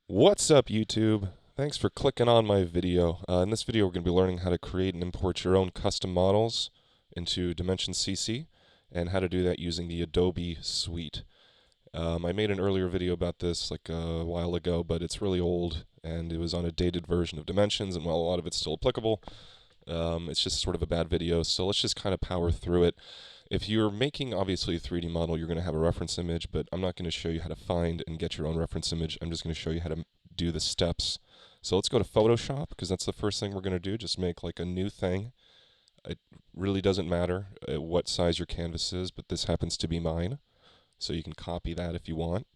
What's up, YouTube? Thanks for clicking on my video. In this video, we're going to be learning how to create and import your own custom models into Dimension CC and how to do that using the Adobe suite. I made an earlier video about this like a while ago, but it's really old and it was on a dated version of Dimensions, and while a lot of it's still applicable, it's just sort of a bad video, so let's just kind of power through it. If you're making, obviously, a 3D model, you're going to have a reference image, but I'm not going to show you how to find and get your own reference image. I'm just going to show you how to do the steps. So let's go to Photoshop, because that's the first thing we're going to do. Just make like a new thing. It really doesn't matter what size your canvas is, but this happens to be mine. So you can copy that if you want.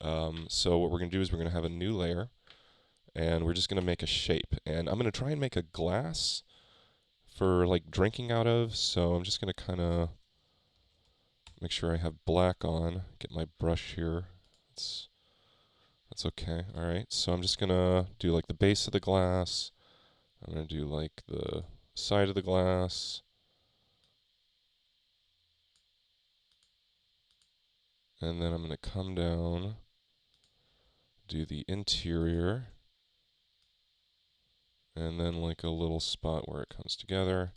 So what we're going to do is we're going to have a new layer, and we're just going to make a shape. And I'm going to try and make a glass for like drinking out of, so I'm just going to kind of make sure I have black on, get my brush here. That's okay. Alright, so I'm just going to do like the base of the glass. I'm going to do like the side of the glass. And then I'm going to come down, do the interior, and then like a little spot where it comes together.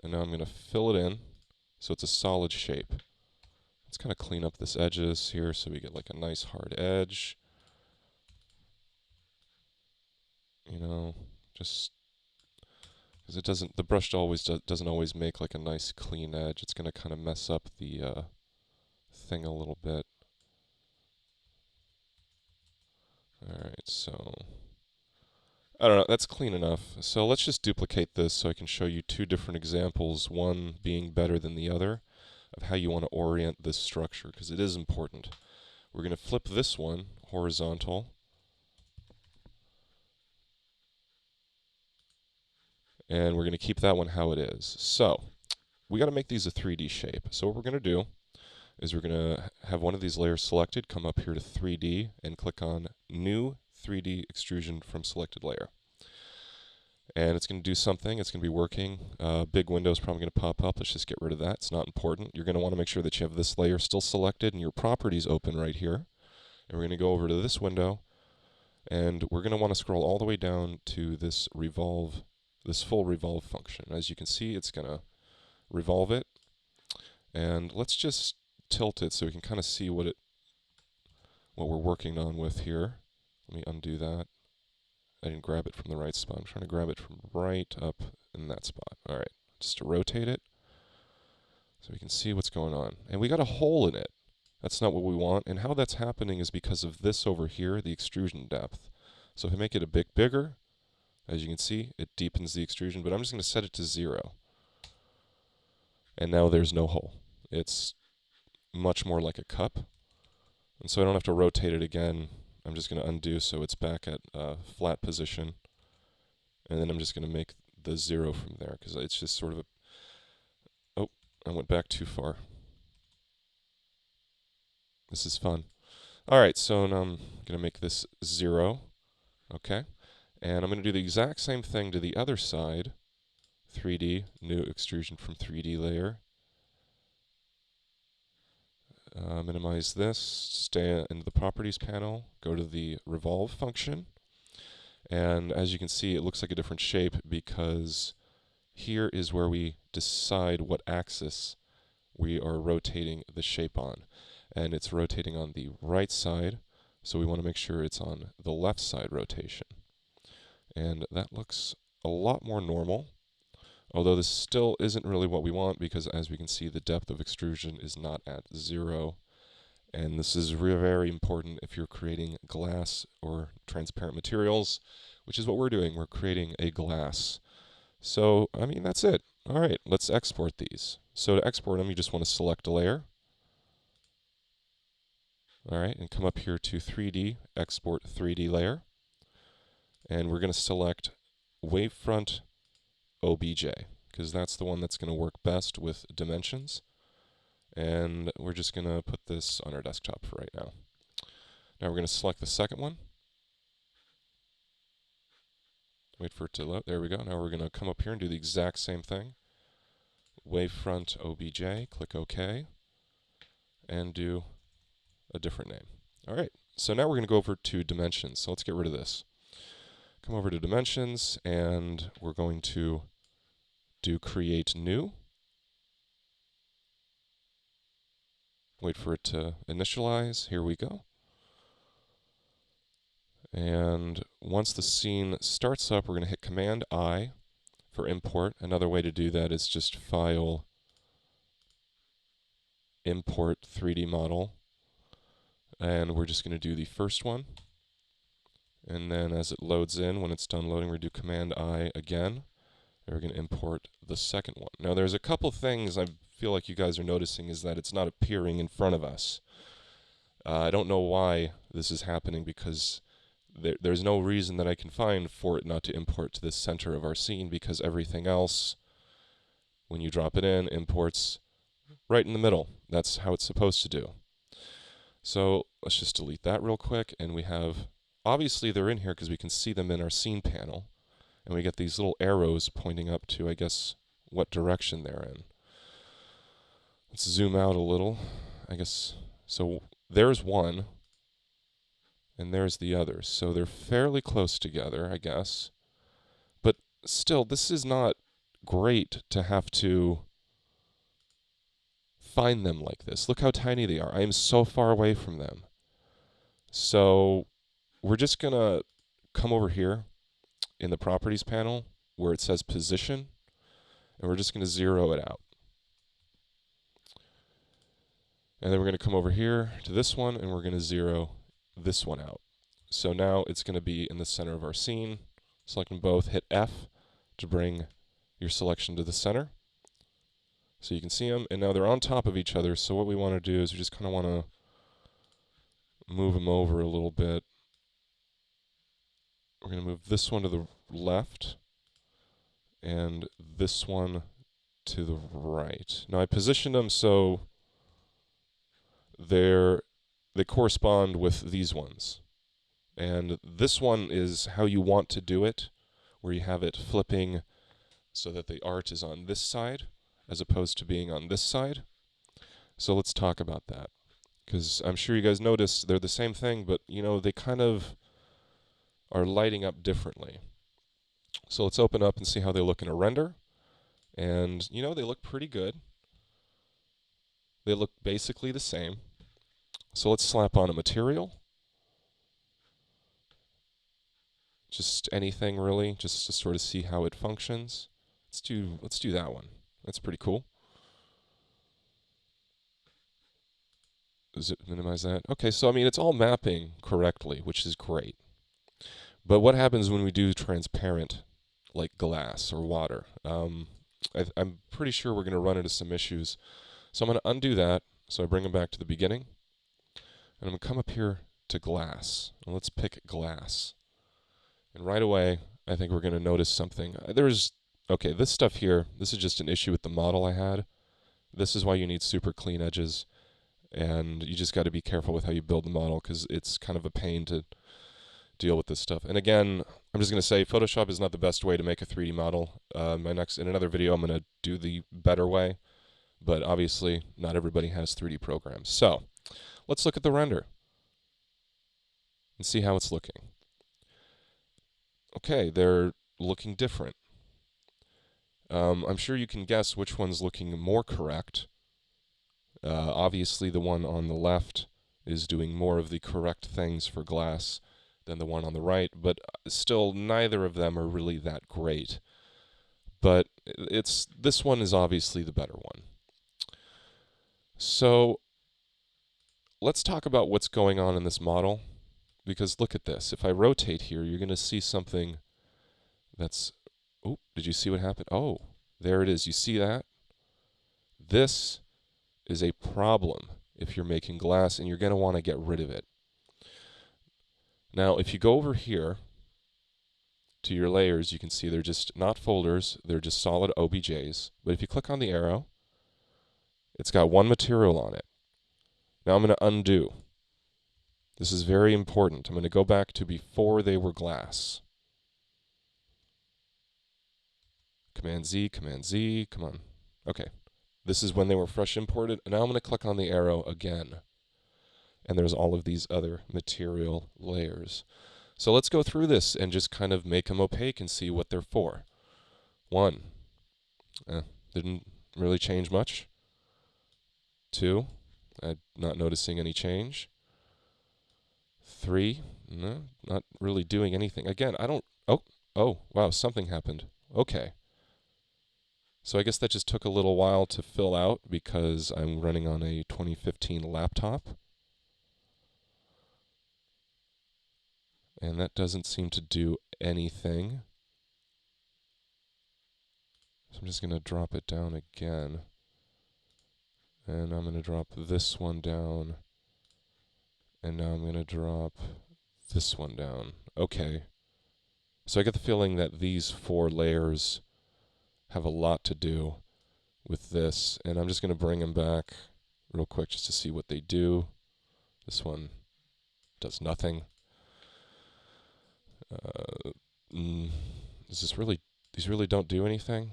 And now I'm going to fill it in so it's a solid shape. Let's kind of clean up this edges here so we get like a nice hard edge. You know, just because it doesn't, the brush doesn't always make like a nice clean edge. It's going to kind of mess up the thing a little bit. Alright, so I don't know, that's clean enough. So let's just duplicate this so I can show you two different examples, one being better than the other, of how you want to orient this structure, because it is important. We're going to flip this one horizontal, and we're going to keep that one how it is. So we got to make these a 3D shape. So what we're going to do is we're going to have one of these layers selected, come up here to 3D, and click on New 3D Extrusion from Selected Layer. And it's going to do something. It's going to be working. Big window is probably going to pop up. Let's just get rid of that. It's not important. You're going to want to make sure that you have this layer still selected and your properties open right here. And we're going to go over to this window, and we're going to want to scroll all the way down to this Revolve, this full Revolve function. As you can see, it's going to revolve it. And let's just tilt it so we can kind of see what we're working on with here. Let me undo that. I didn't grab it from the right spot. I'm trying to grab it from right up in that spot. Alright, just to rotate it so we can see what's going on. And we got a hole in it. That's not what we want. And how that's happening is because of this over here, the extrusion depth. So if I make it a bit bigger, as you can see, it deepens the extrusion, but I'm just going to set it to 0. And now there's no hole. It's much more like a cup. And so I don't have to rotate it again. I'm just going to undo so it's back at flat position. And then I'm just going to make the 0 from there, because it's just sort of a... Oh, I went back too far. This is fun. Alright, so now I'm going to make this 0. Okay. And I'm going to do the exact same thing to the other side. 3D, new extrusion from 3D layer. Minimize this, stay in the properties panel, go to the revolve function, and as you can see, it looks like a different shape because here is where we decide what axis we are rotating the shape on. And it's rotating on the right side, so we want to make sure it's on the left side rotation. And that looks a lot more normal. Although this still isn't really what we want, because as we can see, the depth of extrusion is not at 0. And this is very important if you're creating glass or transparent materials, which is what we're doing. We're creating a glass. So, I mean, that's it. All right, let's export these. So to export them, you just want to select a layer. All right, and come up here to 3D, export 3D layer. And we're going to select wavefront OBJ, because that's the one that's going to work best with dimensions. And we're just going to put this on our desktop for right now. Now we're going to select the second one. Wait for it to load. There we go. Now we're going to come up here and do the exact same thing. Wavefront OBJ, click OK, and do a different name. All right, So now we're going to go over to dimensions. So let's get rid of this. Come over to dimensions, and we're going to do create new. Wait for it to initialize. Here we go. And once the scene starts up, we're going to hit Command I for import. Another way to do that is just File, Import 3D Model. And we're just going to do the first one. And then as it loads in, when it's done loading, we're going to do Command I again. And we're going to import the second one. Now there's a couple things I feel like you guys are noticing is that it's not appearing in front of us. I don't know why this is happening because there's no reason that I can find for it not to import to the center of our scene, because everything else, when you drop it in, imports right in the middle. That's how it's supposed to do. So let's just delete that real quick, and we have, obviously they're in here because we can see them in our scene panel, and we get these little arrows pointing up to, I guess, what direction they're in. Let's zoom out a little, I guess. So there's one, and there's the other. So they're fairly close together, I guess. But still, this is not great to have to find them like this. Look how tiny they are. I am so far away from them. So we're just going to come over here in the Properties panel where it says Position, and we're just going to zero it out. And then we're going to come over here to this one, and we're going to zero this one out. So now it's going to be in the center of our scene. Select them both, hit F to bring your selection to the center. So you can see them, and now they're on top of each other. So what we want to do is we just kind of want to move them over a little bit. We're going to move this one to the left, and this one to the right. Now I positioned them so they correspond with these ones. And this one is how you want to do it, where you have it flipping so that the art is on this side as opposed to being on this side. So let's talk about that, because I'm sure you guys notice they're the same thing, but you know, they kind of are lighting up differently. So let's open up and see how they look in a render. And you know, they look pretty good. They look basically the same. So let's slap on a material. Just anything really, just to sort of see how it functions. Let's do that one. That's pretty cool. Does it minimize that? Okay, so I mean it's all mapping correctly, which is great. But what happens when we do transparent, like glass or water? I'm pretty sure we're going to run into some issues. So I'm going to undo that. So I bring them back to the beginning. And I'm going to come up here to glass. And let's pick glass. And right away, I think we're going to notice something. Okay, this stuff here, this is just an issue with the model I had. This is why you need super clean edges. And you just got to be careful with how you build the model, because it's kind of a pain to deal with this stuff. And again, I'm just going to say Photoshop is not the best way to make a 3D model. In another video, I'm going to do the better way. But obviously, not everybody has 3D programs. So let's look at the render and see how it's looking. Okay, they're looking different. I'm sure you can guess which one's looking more correct. Obviously, the one on the left is doing more of the correct things for glass than the one on the right, but still, neither of them are really that great. But this one is obviously the better one. So let's talk about what's going on in this model, because look at this. If I rotate here, you're going to see something that's... Oh, did you see what happened? Oh, there it is. You see that? This is a problem if you're making glass, and you're going to want to get rid of it. Now, if you go over here to your layers, you can see they're just not folders, they're just solid OBJs. But if you click on the arrow, it's got one material on it. Now I'm going to undo. This is very important. I'm going to go back to before they were glass. Command Z, come on. Okay. This is when they were fresh imported. And now I'm going to click on the arrow again. and there's all of these other material layers. So let's go through this and just kind of make them opaque and see what they're for. 1, didn't really change much. 2, I'm not noticing any change. 3, no, not really doing anything. Again, I don't, oh, wow, something happened. Okay. So I guess that just took a little while to fill out because I'm running on a 2015 laptop. And that doesn't seem to do anything. So I'm just going to drop it down again. And I'm going to drop this one down. And now I'm going to drop this one down. Okay. So I get the feeling that these 4 layers have a lot to do with this. And I'm just going to bring them back real quick just to see what they do. This one does nothing. These really don't do anything?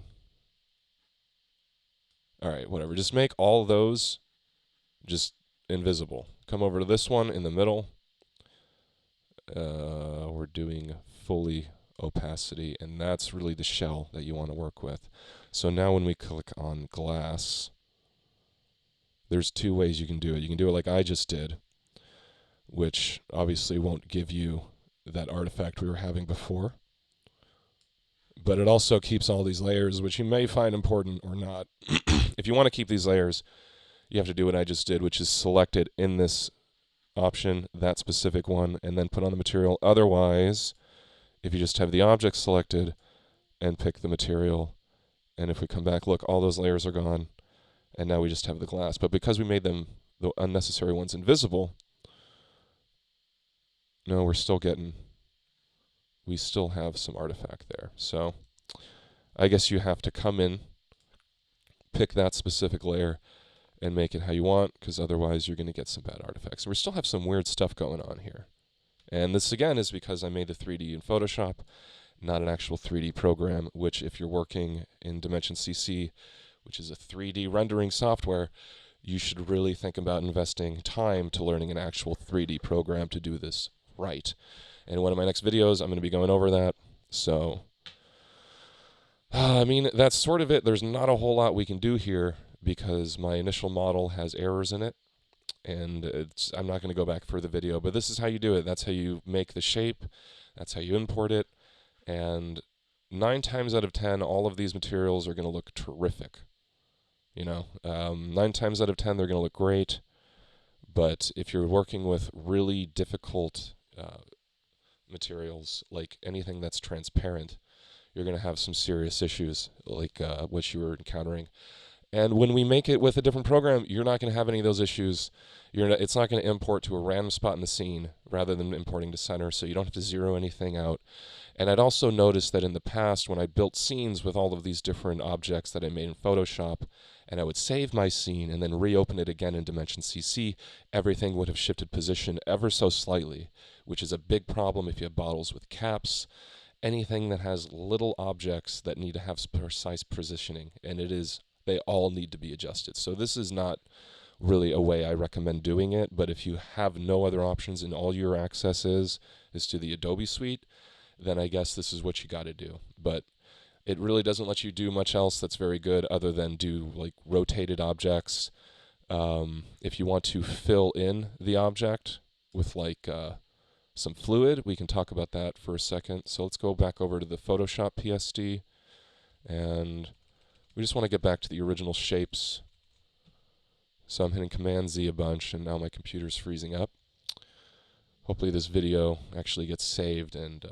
Alright, whatever. Just make all those just invisible. Come over to this one in the middle. We're doing fully opacity, and that's really the shell that you want to work with. So now when we click on glass, there's 2 ways you can do it. You can do it like I just did, which obviously won't give you that artifact we were having before. But it also keeps all these layers, which you may find important or not. If you want to keep these layers, you have to do what I just did, which is select it in this option, that specific one, and then put on the material. Otherwise, if you just have the object selected and pick the material, and if we come back, look, all those layers are gone, and now we just have the glass. But because we made them, the unnecessary ones, invisible, no, we still have some artifact there. So I guess you have to come in, pick that specific layer, and make it how you want, because otherwise you're going to get some bad artifacts. And we still have some weird stuff going on here. And this, again, is because I made the 3D in Photoshop, not an actual 3D program, which if you're working in Dimension CC, which is a 3D rendering software, you should really think about investing time to learning an actual 3D program to do this right. In one of my next videos, I'm going to be going over that. So, I mean, that's sort of it. There's not a whole lot we can do here because my initial model has errors in it. And I'm not going to go back for the video, but this is how you do it. That's how you make the shape. That's how you import it. And 9 times out of 10, all of these materials are going to look terrific. 9 times out of 10, they're going to look great. But if you're working with really difficult materials, like anything that's transparent, you're going to have some serious issues, like what you were encountering. And when we make it with a different program, you're not going to have any of those issues. It's not going to import to a random spot in the scene rather than importing to center, so you don't have to zero anything out. And I'd also noticed that in the past, when I built scenes with all of these different objects that I made in Photoshop, and I would save my scene and then reopen it again in Dimension CC, everything would have shifted position ever so slightly, which is a big problem if you have bottles with caps, anything that has little objects that need to have precise positioning, and they all need to be adjusted. So this is not really a way I recommend doing it, but if you have no other options and all your access is to the Adobe suite, then I guess this is what you got to do. But it really doesn't let you do much else that's very good other than do like rotated objects. If you want to fill in the object with like some fluid, we can talk about that for a second. So let's go back over to the Photoshop PSD, and we just want to get back to the original shapes. So I'm hitting Command Z a bunch, and now my computer's freezing up. Hopefully this video actually gets saved and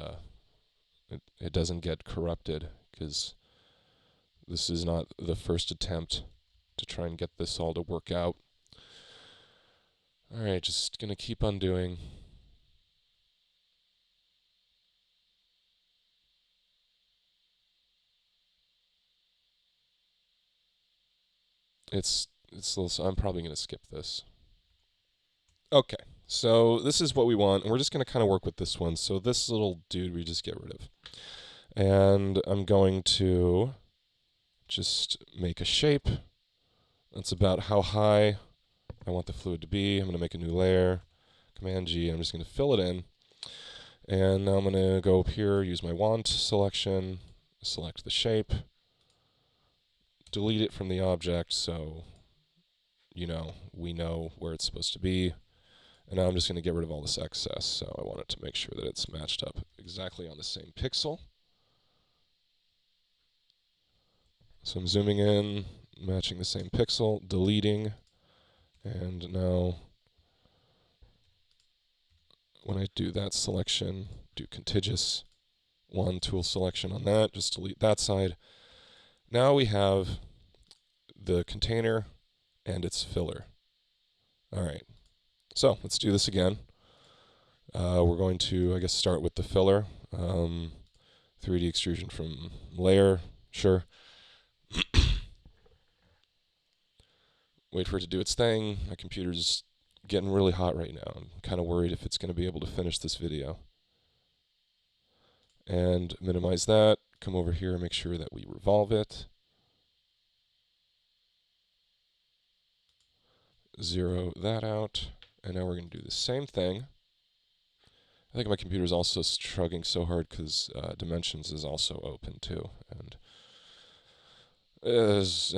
it doesn't get corrupted, because this is not the first attempt to try and get this all to work out. Alright, just going to keep undoing. I'm probably going to skip this. Okay, so this is what we want, and we're just going to kind of work with this one. So this little dude we just get rid of. And I'm going to just make a shape. That's about how high I want the fluid to be. I'm going to make a new layer. Command G. I'm just going to fill it in. And now I'm going to go up here, use my want selection, select the shape, delete it from the object so we know where it's supposed to be. And now I'm just going to get rid of all this excess. So I want it to make sure that it's matched up exactly on the same pixel. So I'm zooming in, matching the same pixel, deleting, and now when I do that selection, do contiguous one tool selection on that, just delete that side. Now we have the container and its filler. All right, so let's do this again. We're going to, I guess, start with the filler. 3D extrusion from layer, sure. Wait for it to do its thing. My computer's getting really hot right now. I'm kind of worried if it's going to be able to finish this video. And minimize that. Come over here and make sure that we revolve it. 0 that out. And now we're going to do the same thing. I think my computer is also struggling so hard because Dimensions is also open too. And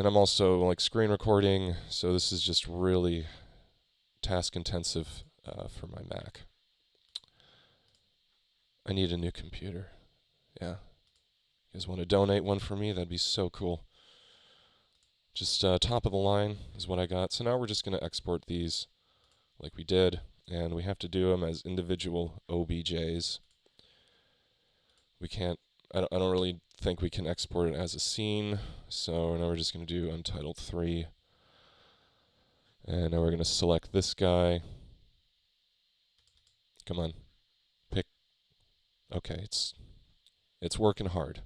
I'm also like screen recording, so this is just really task intensive for my Mac. I need a new computer. Yeah. You guys want to donate one for me? That'd be so cool. Just top of the line is what I got. So now we're just going to export these like we did, and we have to do them as individual OBJs. We can't, I don't really think we can export it as a scene, so now we're just going to do Untitled 3. And now we're going to select this guy. Come on. Pick. Okay, it's working hard.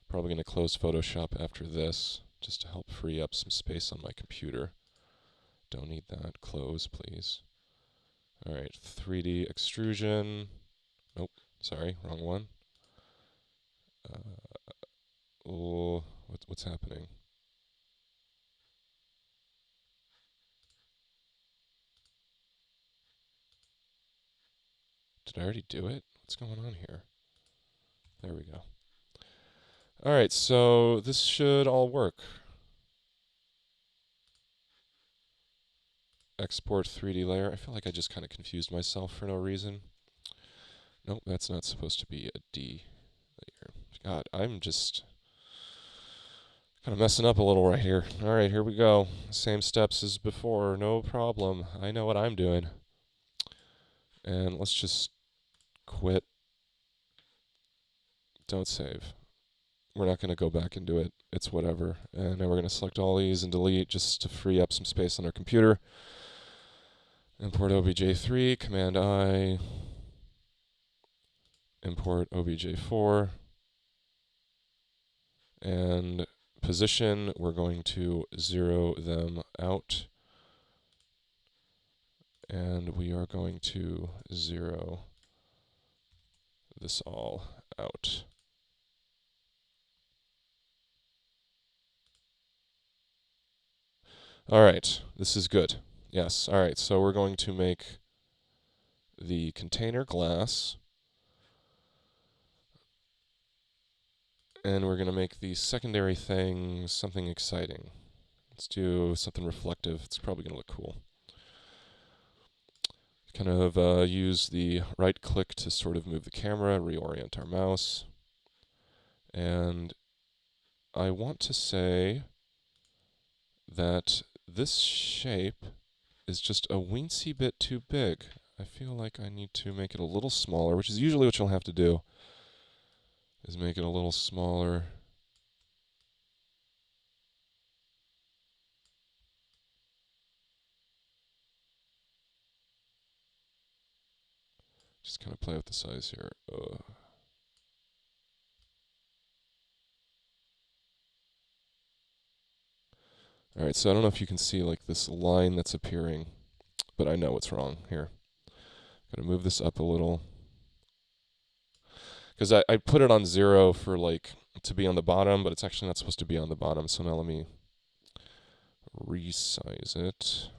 Probably going to close Photoshop after this, just to help free up some space on my computer. Don't need that. Close, please. Alright, 3D extrusion. Nope, sorry, wrong one. Oh, what's happening? Did I already do it? What's going on here? There we go. Alright, so this should all work. Export 3D layer. I feel like I just kind of confused myself for no reason. Nope, that's not supposed to be a D layer. God, I'm just kind of messing up a little right here. Alright, here we go. Same steps as before, no problem. I know what I'm doing. And let's just quit. Don't save. We're not going to go back and do it. It's whatever. And now we're going to select all these and delete just to free up some space on our computer. Import obj3, Command I. Import obj4. And position, we're going to 0 them out. And we are going to 0 this all out. Alright, this is good. Yes, alright, so we're going to make the container glass. And we're going to make the secondary thing something exciting. Let's do something reflective. It's probably going to look cool. Kind of use the right click to sort of move the camera, reorient our mouse. And I want to say that this shape is just a weensy bit too big. I feel like I need to make it a little smaller, which is usually what you'll have to do, is make it a little smaller. Just kind of play with the size here. Alright, so I don't know if you can see like this line that's appearing, but I know what's wrong here. Gotta move this up a little. Because I put it on 0 for like to be on the bottom, but it's actually not supposed to be on the bottom. So now let me resize it.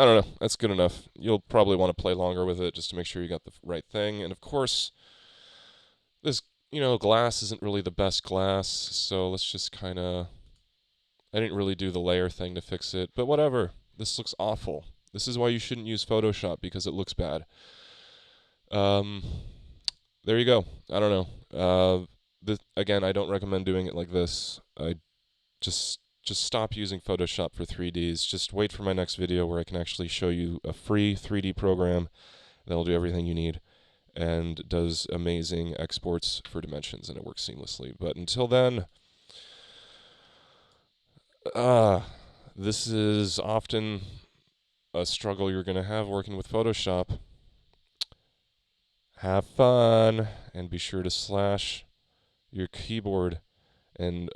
I don't know. That's good enough. You'll probably want to play longer with it just to make sure you got the right thing. And of course, this, glass isn't really the best glass, so let's just kind of... I didn't really do the layer thing to fix it, but whatever. This looks awful. This is why you shouldn't use Photoshop, because it looks bad. There you go. I don't know. Again, I don't recommend doing it like this. I just stop using Photoshop for 3Ds. Just wait for my next video where I can actually show you a free 3D program that'll do everything you need and does amazing exports for dimensions, and it works seamlessly. But until then, this is often a struggle you're going to have working with Photoshop. Have fun, and be sure to slash your keyboard and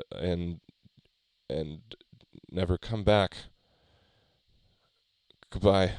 never come back. Goodbye.